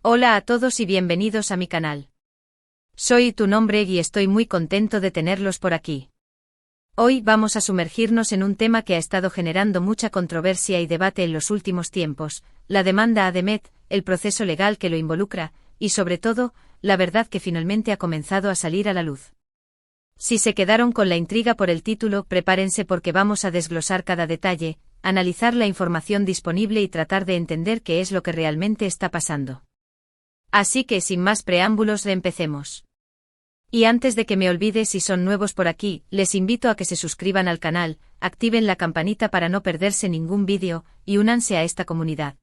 Hola a todos y bienvenidos a mi canal. Soy tu nombre y estoy muy contento de tenerlos por aquí. Hoy vamos a sumergirnos en un tema que ha estado generando mucha controversia y debate en los últimos tiempos, la demanda a Demet, el proceso legal que lo involucra, y sobre todo, la verdad que finalmente ha comenzado a salir a la luz. Si se quedaron con la intriga por el título, prepárense porque vamos a desglosar cada detalle, analizar la información disponible y tratar de entender qué es lo que realmente está pasando. Así que sin más preámbulos empecemos. Y antes de que me olvide, si son nuevos por aquí, les invito a que se suscriban al canal, activen la campanita para no perderse ningún vídeo, y únanse a esta comunidad.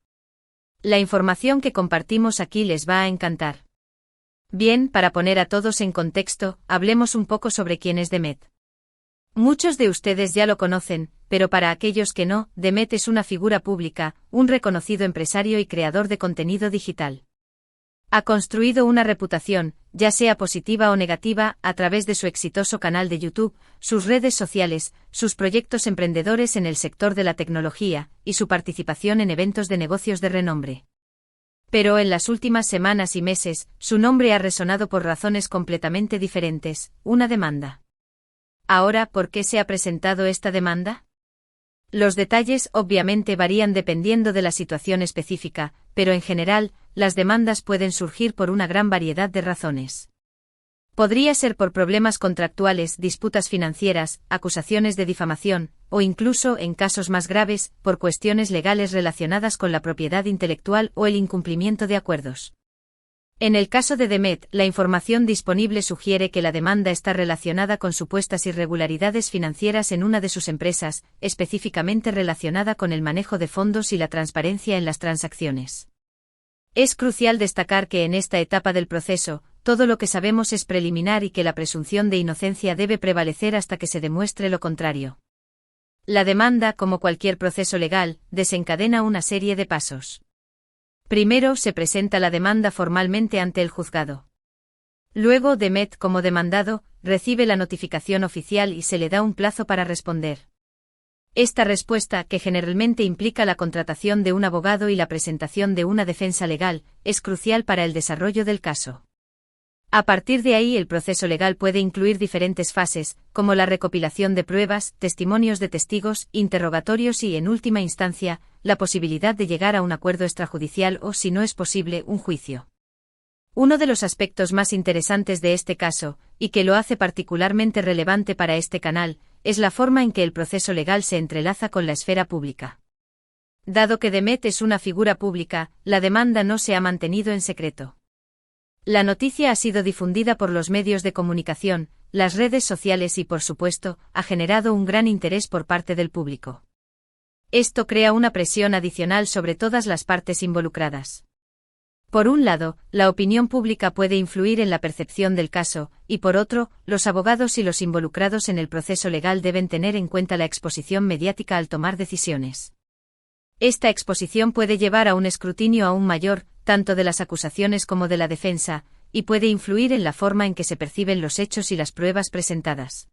La información que compartimos aquí les va a encantar. Bien, para poner a todos en contexto, hablemos un poco sobre quién es Demet. Muchos de ustedes ya lo conocen, pero para aquellos que no, Demet es una figura pública, un reconocido empresario y creador de contenido digital. Ha construido una reputación, ya sea positiva o negativa, a través de su exitoso canal de YouTube, sus redes sociales, sus proyectos emprendedores en el sector de la tecnología, y su participación en eventos de negocios de renombre. Pero en las últimas semanas y meses, su nombre ha resonado por razones completamente diferentes, una demanda. Ahora, ¿por qué se ha presentado esta demanda? Los detalles obviamente varían dependiendo de la situación específica, pero en general, las demandas pueden surgir por una gran variedad de razones. Podría ser por problemas contractuales, disputas financieras, acusaciones de difamación, o incluso, en casos más graves, por cuestiones legales relacionadas con la propiedad intelectual o el incumplimiento de acuerdos. En el caso de Demet, la información disponible sugiere que la demanda está relacionada con supuestas irregularidades financieras en una de sus empresas, específicamente relacionada con el manejo de fondos y la transparencia en las transacciones. Es crucial destacar que en esta etapa del proceso, todo lo que sabemos es preliminar y que la presunción de inocencia debe prevalecer hasta que se demuestre lo contrario. La demanda, como cualquier proceso legal, desencadena una serie de pasos. Primero se presenta la demanda formalmente ante el juzgado. Luego Demet, como demandado, recibe la notificación oficial y se le da un plazo para responder. Esta respuesta, que generalmente implica la contratación de un abogado y la presentación de una defensa legal, es crucial para el desarrollo del caso. A partir de ahí, el proceso legal puede incluir diferentes fases, como la recopilación de pruebas, testimonios de testigos, interrogatorios y, en última instancia, la posibilidad de llegar a un acuerdo extrajudicial o, si no es posible, un juicio. Uno de los aspectos más interesantes de este caso, y que lo hace particularmente relevante para este canal, es la forma en que el proceso legal se entrelaza con la esfera pública. Dado que Demet es una figura pública, la demanda no se ha mantenido en secreto. La noticia ha sido difundida por los medios de comunicación, las redes sociales y, por supuesto, ha generado un gran interés por parte del público. Esto crea una presión adicional sobre todas las partes involucradas. Por un lado, la opinión pública puede influir en la percepción del caso, y por otro, los abogados y los involucrados en el proceso legal deben tener en cuenta la exposición mediática al tomar decisiones. Esta exposición puede llevar a un escrutinio aún mayor, tanto de las acusaciones como de la defensa, y puede influir en la forma en que se perciben los hechos y las pruebas presentadas.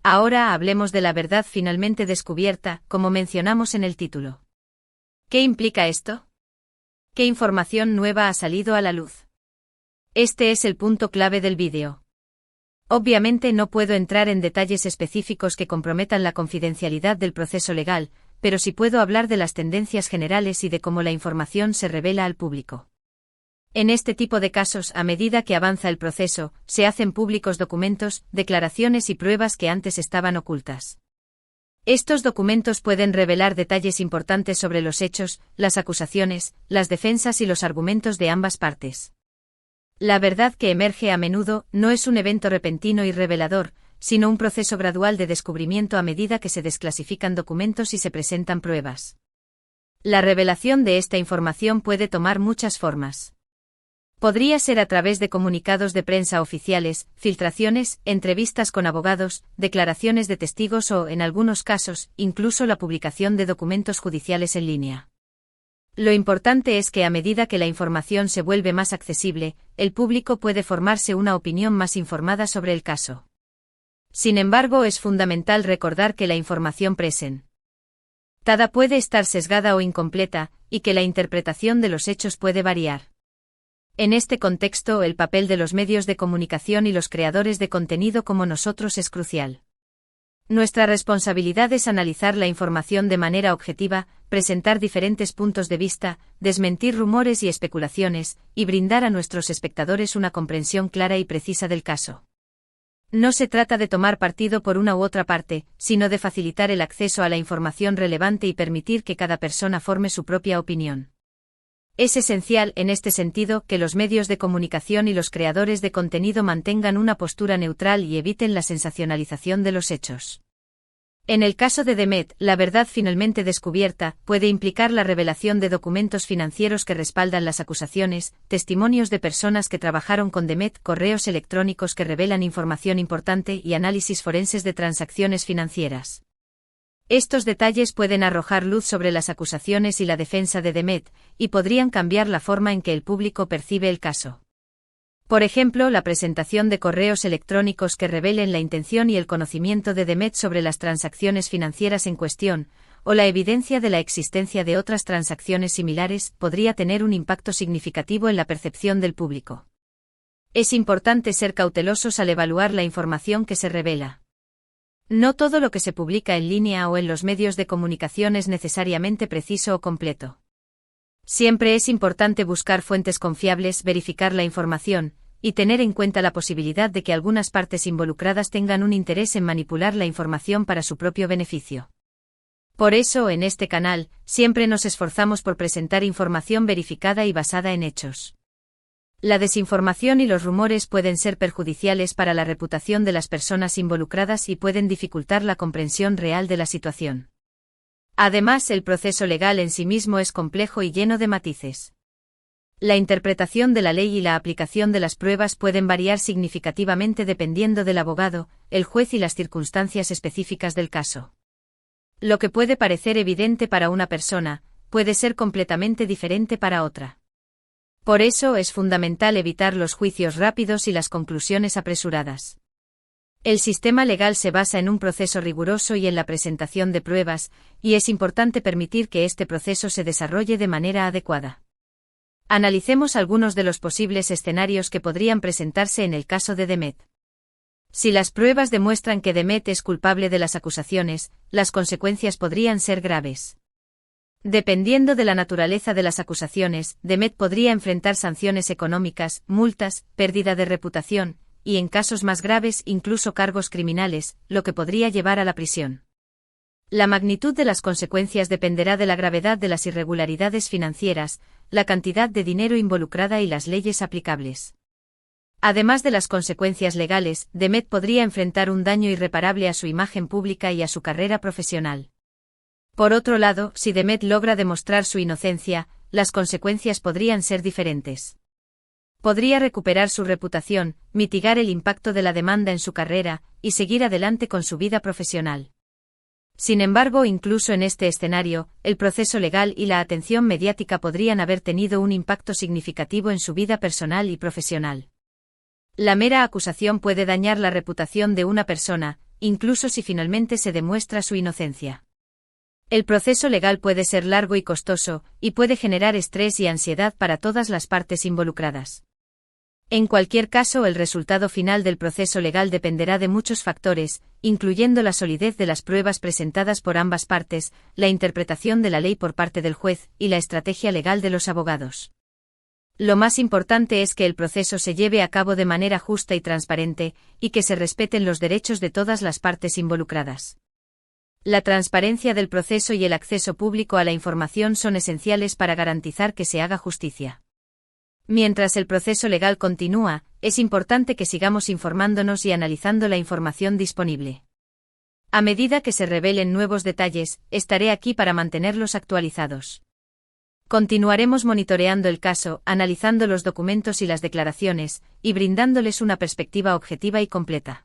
Ahora hablemos de la verdad finalmente descubierta, como mencionamos en el título. ¿Qué implica esto? ¿Qué información nueva ha salido a la luz? Este es el punto clave del vídeo. Obviamente no puedo entrar en detalles específicos que comprometan la confidencialidad del proceso legal, pero sí puedo hablar de las tendencias generales y de cómo la información se revela al público. En este tipo de casos, a medida que avanza el proceso, se hacen públicos documentos, declaraciones y pruebas que antes estaban ocultas. Estos documentos pueden revelar detalles importantes sobre los hechos, las acusaciones, las defensas y los argumentos de ambas partes. La verdad que emerge a menudo no es un evento repentino y revelador, sino un proceso gradual de descubrimiento a medida que se desclasifican documentos y se presentan pruebas. La revelación de esta información puede tomar muchas formas. Podría ser a través de comunicados de prensa oficiales, filtraciones, entrevistas con abogados, declaraciones de testigos o, en algunos casos, incluso la publicación de documentos judiciales en línea. Lo importante es que a medida que la información se vuelve más accesible, el público puede formarse una opinión más informada sobre el caso. Sin embargo, es fundamental recordar que la información presentada puede estar sesgada o incompleta, y que la interpretación de los hechos puede variar. En este contexto, el papel de los medios de comunicación y los creadores de contenido como nosotros es crucial. Nuestra responsabilidad es analizar la información de manera objetiva, presentar diferentes puntos de vista, desmentir rumores y especulaciones, y brindar a nuestros espectadores una comprensión clara y precisa del caso. No se trata de tomar partido por una u otra parte, sino de facilitar el acceso a la información relevante y permitir que cada persona forme su propia opinión. Es esencial, en este sentido, que los medios de comunicación y los creadores de contenido mantengan una postura neutral y eviten la sensacionalización de los hechos. En el caso de Demet, la verdad finalmente descubierta puede implicar la revelación de documentos financieros que respaldan las acusaciones, testimonios de personas que trabajaron con Demet, correos electrónicos que revelan información importante y análisis forenses de transacciones financieras. Estos detalles pueden arrojar luz sobre las acusaciones y la defensa de Demet, y podrían cambiar la forma en que el público percibe el caso. Por ejemplo, la presentación de correos electrónicos que revelen la intención y el conocimiento de Demet sobre las transacciones financieras en cuestión, o la evidencia de la existencia de otras transacciones similares, podría tener un impacto significativo en la percepción del público. Es importante ser cautelosos al evaluar la información que se revela. No todo lo que se publica en línea o en los medios de comunicación es necesariamente preciso o completo. Siempre es importante buscar fuentes confiables, verificar la información, y tener en cuenta la posibilidad de que algunas partes involucradas tengan un interés en manipular la información para su propio beneficio. Por eso, en este canal, siempre nos esforzamos por presentar información verificada y basada en hechos. La desinformación y los rumores pueden ser perjudiciales para la reputación de las personas involucradas y pueden dificultar la comprensión real de la situación. Además, el proceso legal en sí mismo es complejo y lleno de matices. La interpretación de la ley y la aplicación de las pruebas pueden variar significativamente dependiendo del abogado, el juez y las circunstancias específicas del caso. Lo que puede parecer evidente para una persona, puede ser completamente diferente para otra. Por eso es fundamental evitar los juicios rápidos y las conclusiones apresuradas. El sistema legal se basa en un proceso riguroso y en la presentación de pruebas, y es importante permitir que este proceso se desarrolle de manera adecuada. Analicemos algunos de los posibles escenarios que podrían presentarse en el caso de Demet. Si las pruebas demuestran que Demet es culpable de las acusaciones, las consecuencias podrían ser graves. Dependiendo de la naturaleza de las acusaciones, Demet podría enfrentar sanciones económicas, multas, pérdida de reputación, y en casos más graves incluso cargos criminales, lo que podría llevar a la prisión. La magnitud de las consecuencias dependerá de la gravedad de las irregularidades financieras, la cantidad de dinero involucrada y las leyes aplicables. Además de las consecuencias legales, Demet podría enfrentar un daño irreparable a su imagen pública y a su carrera profesional. Por otro lado, si Demet logra demostrar su inocencia, las consecuencias podrían ser diferentes. Podría recuperar su reputación, mitigar el impacto de la demanda en su carrera, y seguir adelante con su vida profesional. Sin embargo, incluso en este escenario, el proceso legal y la atención mediática podrían haber tenido un impacto significativo en su vida personal y profesional. La mera acusación puede dañar la reputación de una persona, incluso si finalmente se demuestra su inocencia. El proceso legal puede ser largo y costoso, y puede generar estrés y ansiedad para todas las partes involucradas. En cualquier caso, el resultado final del proceso legal dependerá de muchos factores, incluyendo la solidez de las pruebas presentadas por ambas partes, la interpretación de la ley por parte del juez, y la estrategia legal de los abogados. Lo más importante es que el proceso se lleve a cabo de manera justa y transparente, y que se respeten los derechos de todas las partes involucradas. La transparencia del proceso y el acceso público a la información son esenciales para garantizar que se haga justicia. Mientras el proceso legal continúa, es importante que sigamos informándonos y analizando la información disponible. A medida que se revelen nuevos detalles, estaré aquí para mantenerlos actualizados. Continuaremos monitoreando el caso, analizando los documentos y las declaraciones, y brindándoles una perspectiva objetiva y completa.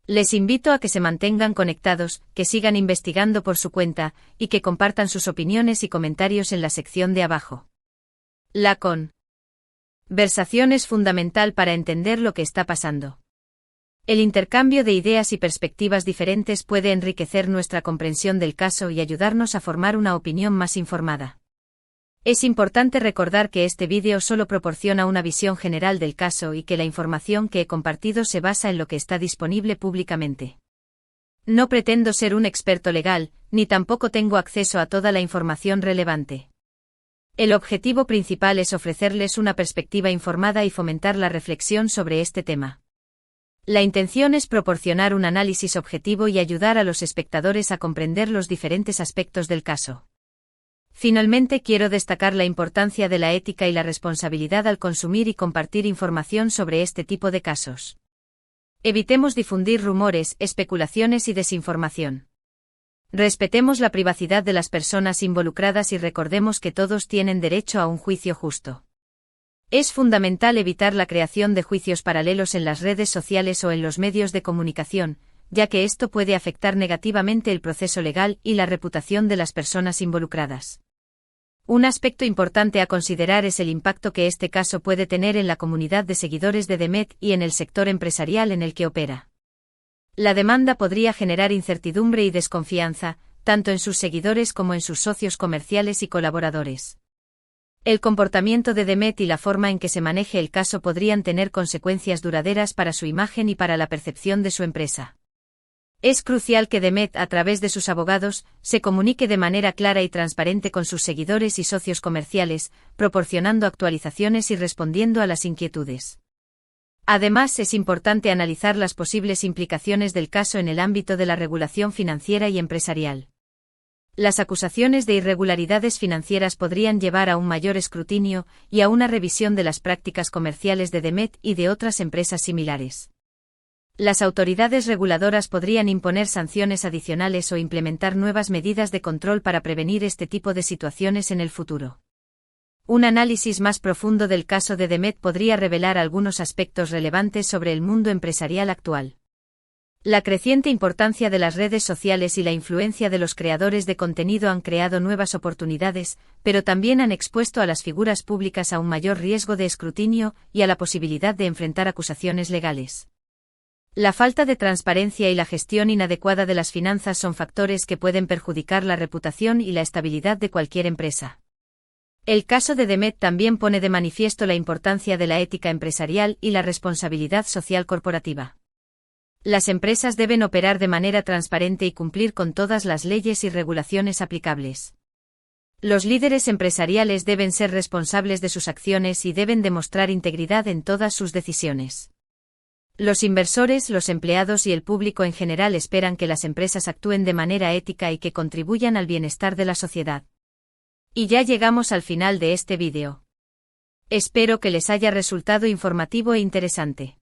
Les invito a que se mantengan conectados, que sigan investigando por su cuenta, y que compartan sus opiniones y comentarios en la sección de abajo. La conversación es fundamental para entender lo que está pasando. El intercambio de ideas y perspectivas diferentes puede enriquecer nuestra comprensión del caso y ayudarnos a formar una opinión más informada. Es importante recordar que este vídeo solo proporciona una visión general del caso y que la información que he compartido se basa en lo que está disponible públicamente. No pretendo ser un experto legal, ni tampoco tengo acceso a toda la información relevante. El objetivo principal es ofrecerles una perspectiva informada y fomentar la reflexión sobre este tema. La intención es proporcionar un análisis objetivo y ayudar a los espectadores a comprender los diferentes aspectos del caso. Finalmente, quiero destacar la importancia de la ética y la responsabilidad al consumir y compartir información sobre este tipo de casos. Evitemos difundir rumores, especulaciones y desinformación. Respetemos la privacidad de las personas involucradas y recordemos que todos tienen derecho a un juicio justo. Es fundamental evitar la creación de juicios paralelos en las redes sociales o en los medios de comunicación, ya que esto puede afectar negativamente el proceso legal y la reputación de las personas involucradas. Un aspecto importante a considerar es el impacto que este caso puede tener en la comunidad de seguidores de Demet y en el sector empresarial en el que opera. La demanda podría generar incertidumbre y desconfianza, tanto en sus seguidores como en sus socios comerciales y colaboradores. El comportamiento de Demet y la forma en que se maneje el caso podrían tener consecuencias duraderas para su imagen y para la percepción de su empresa. Es crucial que Demet, a través de sus abogados, se comunique de manera clara y transparente con sus seguidores y socios comerciales, proporcionando actualizaciones y respondiendo a las inquietudes. Además, es importante analizar las posibles implicaciones del caso en el ámbito de la regulación financiera y empresarial. Las acusaciones de irregularidades financieras podrían llevar a un mayor escrutinio y a una revisión de las prácticas comerciales de Demet y de otras empresas similares. Las autoridades reguladoras podrían imponer sanciones adicionales o implementar nuevas medidas de control para prevenir este tipo de situaciones en el futuro. Un análisis más profundo del caso de Demet podría revelar algunos aspectos relevantes sobre el mundo empresarial actual. La creciente importancia de las redes sociales y la influencia de los creadores de contenido han creado nuevas oportunidades, pero también han expuesto a las figuras públicas a un mayor riesgo de escrutinio y a la posibilidad de enfrentar acusaciones legales. La falta de transparencia y la gestión inadecuada de las finanzas son factores que pueden perjudicar la reputación y la estabilidad de cualquier empresa. El caso de Demet también pone de manifiesto la importancia de la ética empresarial y la responsabilidad social corporativa. Las empresas deben operar de manera transparente y cumplir con todas las leyes y regulaciones aplicables. Los líderes empresariales deben ser responsables de sus acciones y deben demostrar integridad en todas sus decisiones. Los inversores, los empleados y el público en general esperan que las empresas actúen de manera ética y que contribuyan al bienestar de la sociedad. Y ya llegamos al final de este vídeo. Espero que les haya resultado informativo e interesante.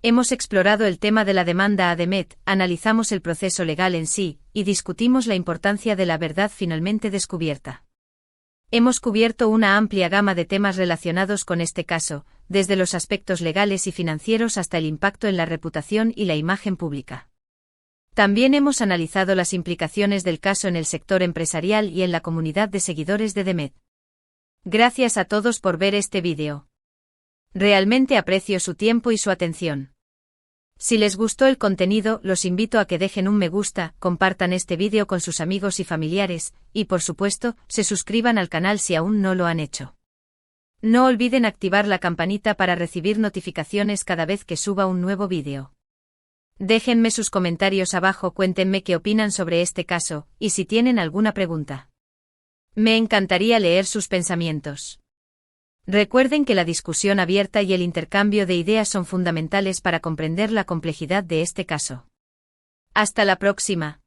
Hemos explorado el tema de la demanda a Demet, analizamos el proceso legal en sí, y discutimos la importancia de la verdad finalmente descubierta. Hemos cubierto una amplia gama de temas relacionados con este caso, desde los aspectos legales y financieros hasta el impacto en la reputación y la imagen pública. También hemos analizado las implicaciones del caso en el sector empresarial y en la comunidad de seguidores de Demet. Gracias a todos por ver este vídeo. Realmente aprecio su tiempo y su atención. Si les gustó el contenido, los invito a que dejen un me gusta, compartan este vídeo con sus amigos y familiares, y por supuesto, se suscriban al canal si aún no lo han hecho. No olviden activar la campanita para recibir notificaciones cada vez que suba un nuevo vídeo. Déjenme sus comentarios abajo, cuéntenme qué opinan sobre este caso, y si tienen alguna pregunta. Me encantaría leer sus pensamientos. Recuerden que la discusión abierta y el intercambio de ideas son fundamentales para comprender la complejidad de este caso. Hasta la próxima.